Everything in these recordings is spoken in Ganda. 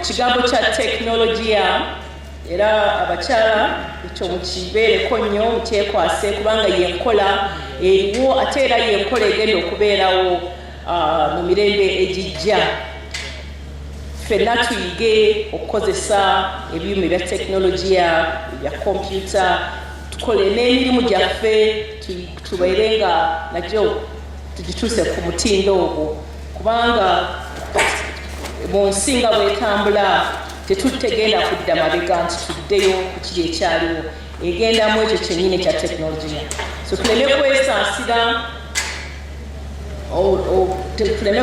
kigambo kya tekinologiya era abakyala ekyo mukibeereko nnyo mukyekwase kubanga yenkola eriwo ate era yenkola egenda okubeerawo mu mirembe egijja. Ffenna tuyige okukozesa ebyuma bya tekinologiya bya kompyuta tukole n'emirimu gyaffe tubeere nga nagyo tugituuse ku mutindo ogwo kubanga mu nsi nga bwetambula tetutegenda kudda mabega nti tuddeyo ku kiri ekyaliwo egendamu ekyo kyennyini ekya tekinologiya. So tuleme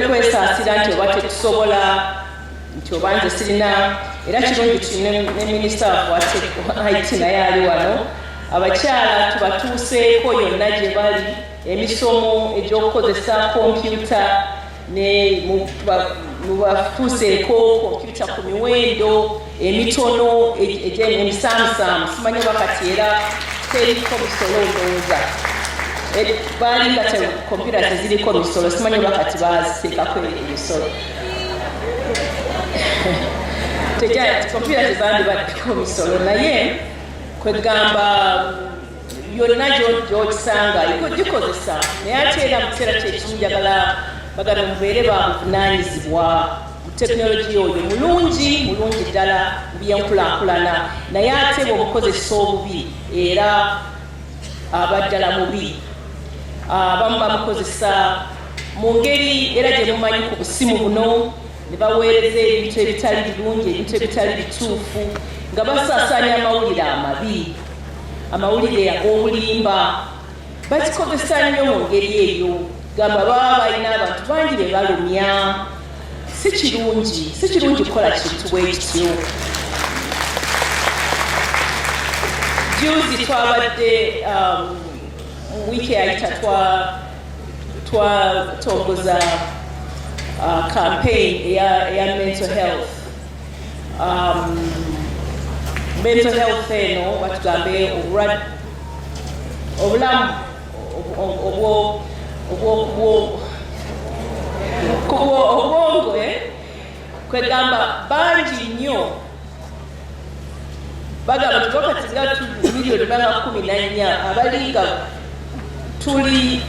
kwesaasira nti oba tetusobola nti oba nze sirina era kirungi tulina ne minisita wa IT naye ali wano. Abakyala tubatuuseeko yonna gye bali emisomo egy'okukozesa kompyuta ne mubatuuseeko kompyuta ku miwendo emitono emisamusaamu simanyi bakati era teriko misolo ndowooza baali nga kompyuta teziriko misolo simanyi bakati baziteekako emisolo kompyuta tezandibaddeko misolo naye kwegamba yonna gy'okisanga gikozesa naye ate era mu kiseera kyekimu njagala bagala mubeere babuvunaanyizibwa mu tekinologiya oyo mulungi ddala mu byenkulaakulana naye ate bw'obukozesa obubi era abaddala mubi abamu bamukozesa mu ngeri era gye mumanyi ku busimu buno ne baweereza ebintu ebitali birungi ebintu ebitali bituufu nga basaasaanya amawulire amabi amawulire ag'obulimba bakikozesa nnyo mu ngeri eyo gamba baba balina abantu bangi be balumya si kirungi kukola kintu bwe kityo. Juzi twabadde wiiki eyayita twatongoza campaign eya mental health. Mental health eno batugambe obulamu obwongo kwegamba bangi nnyo bagamba tubakatinga miliyoni banga 14 abalinga tuli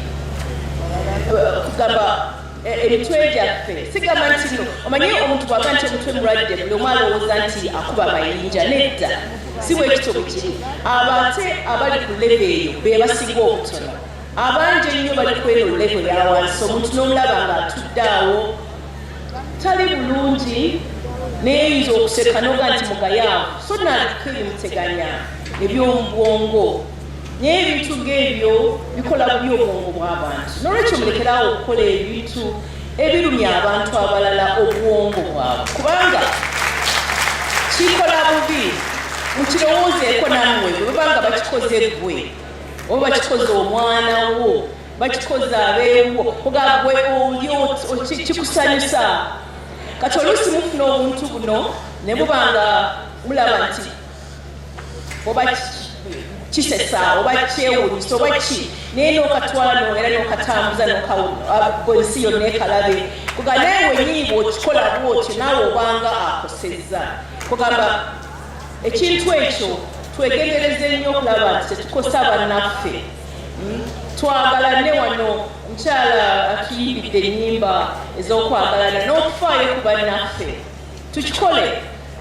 kugamba emitwe gyaffe sigamba nti no omanye omuntu bwaga nti omutwe mulwadde buli omu alowooza nti akuba amayinja nedda si bwe kityo bwe kiri abate abali ku leve eyo be basinga obutono abangi ennyo bali ku eno leve ya wansi omuntu n'omulaba nga atudde awo tali bulungi neyinza okuseka noga nti mugayaavu so nalikirimuteganya ebyomubwongo naye ebintu ng'ebyo bikola bubi obwongo bw'abantu n'olwekyo mulekerawo okukola ebintu ebirumya abantu abalala obwongo bwabwe kubanga kikola bubi mukirowoozeeko nammwe bwe babanga bakikoze ggwe oba bakikoze omwana wo bakikoze abeewo ogagwe oli kikusanyusa kati oluusi mufuna obuntu buno ne mubanga mulaba nti oba kisesa oba kyewunyisa oba ki naye n'okatwala era n'okatambuza n'ensi yonna ekalabe kuga naye wenyiibwa okikola bwotyo naawe obanga akosezza kugamba ekintu ekyo twegendereze nnyo okulaba nti tetukosa bannaffe twagalane wano omukyala atuyimbidde ennyimba ez'okwagalana n'okufaayo ku bannaffe tukikole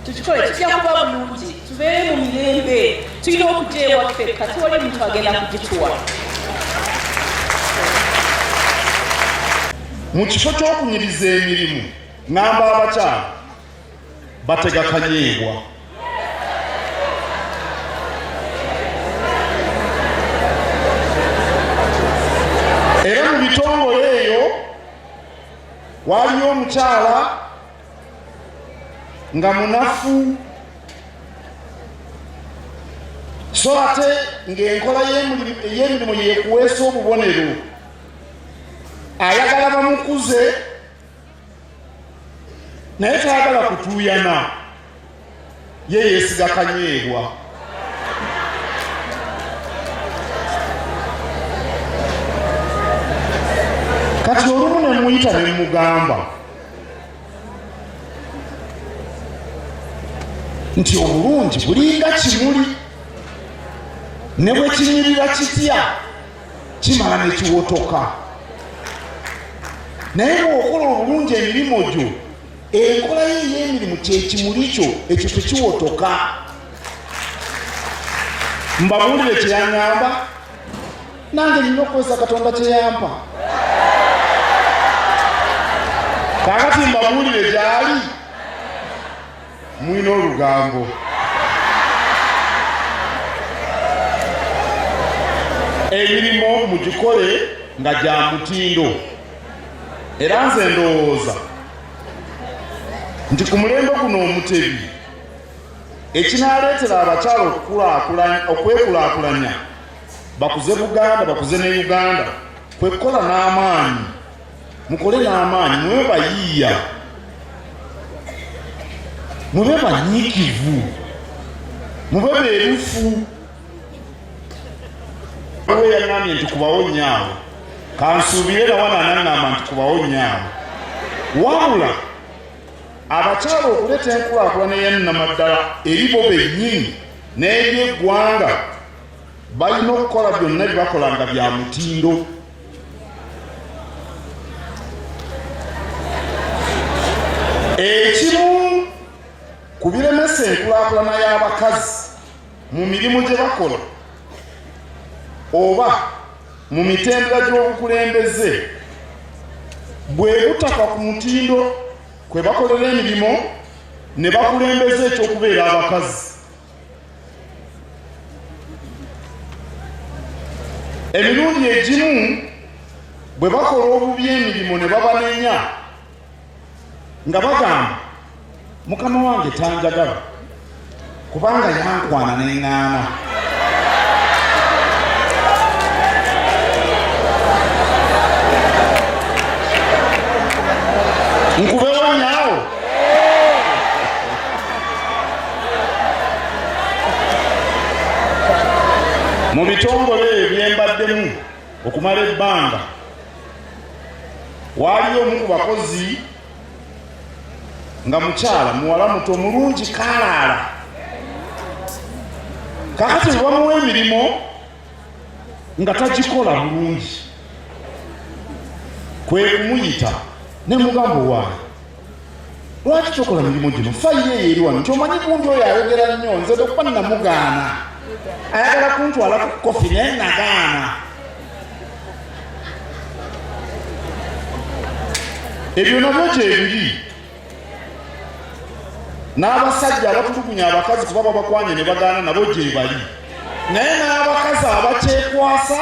tujja kuba bulungi tubeere mu mirembe tulina okujja ewaffe kati wali muntu agenda kugituwa. Mu kifo ky'okunyiriza emirimu ngamba abakyala bategakanyeebwa era mu bitongole eyo waliyo omukyala nga munafu so ate ng'enkola y'emirimu yeekuweesa obubonero ayagala bamukuze naye tayagala kutuuyana ye yeesiga kanyeebwa. Kati olumu ne muyita ne mugamba nti obulungi bulinga kimuli ne bwe kinyirira kitya kimala ne kiwotoka. Naye bw'okola obulungi emirimu gyo, enkola ye ey'emirimu kyekimuli kyo, ekyo tekiwotoka. Mbabuulire kye yaŋŋamba, nange nina okukozesa Katonda kye yampa. Kaakati mbabuulire gy'ali, mulina olugambo. Emirimu mugikole nga gya mutindo. Era nze ndowooza nti ku mulembe guno omutebi ekinaaleetera abakyala okwekulaakulanya bakuze Buganda, bakuze ne Uganda, kwe kukola n'amaanyi. Mukole n'amaanyi, mube bayiiya, mube banyiikivu, mube beerufu. We yaŋŋambye nti kubawonyaawo, kansuubire nawana anaŋŋamba nti kubawonyaawo. Wabula abakyala okuleeta enkulaakulana ey'ennamaddala eri bo bennyini n'eby'eggwanga balina okukola byonna bye bakola nga bya mutindo. Ekimu ku biremesa enkulaakulana y'abakazi mu mirimu gye bakola oba mu mitendera gy'obukulembeze bwe butaka ku mutindo kwe bakolera emirimu ne bakulembeza ekyokubeera abakazi. Emirundi egimu bwe bakola obubi emirimu ne babanenya nga bagamba mukama wange tanjagala kubanga yankwana n'eŋŋaana. Nkubeewo nyaawo. Mu bitongole ebyembaddemu okumala ebbanga waaliyo omu ku bakozi nga mukyala muwala muto mulungi kaalaala. Kaakati bwe bamuwa emirimu nga tagikola bulungi, kwe kumuyita ne mugamba owaani, lwaki tokola mirimu gino? Fayiro eyo eri wano, nti omanyi gundi oyo ayogera nnyo, nze okuba namugaana, ayagala kuntwala ku kofi naye nagaana. Ebyo nabyo gyebiri. N'abasajja abatulugunya abakazi kuba babakwanye ne bagaana nabo gye bali. Naye n'abakazi abakyekwasa,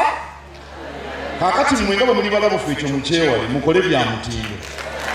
kaakati mmwe nga bwe muli balabufu ekyo mukyewale, mukole bya mutindo.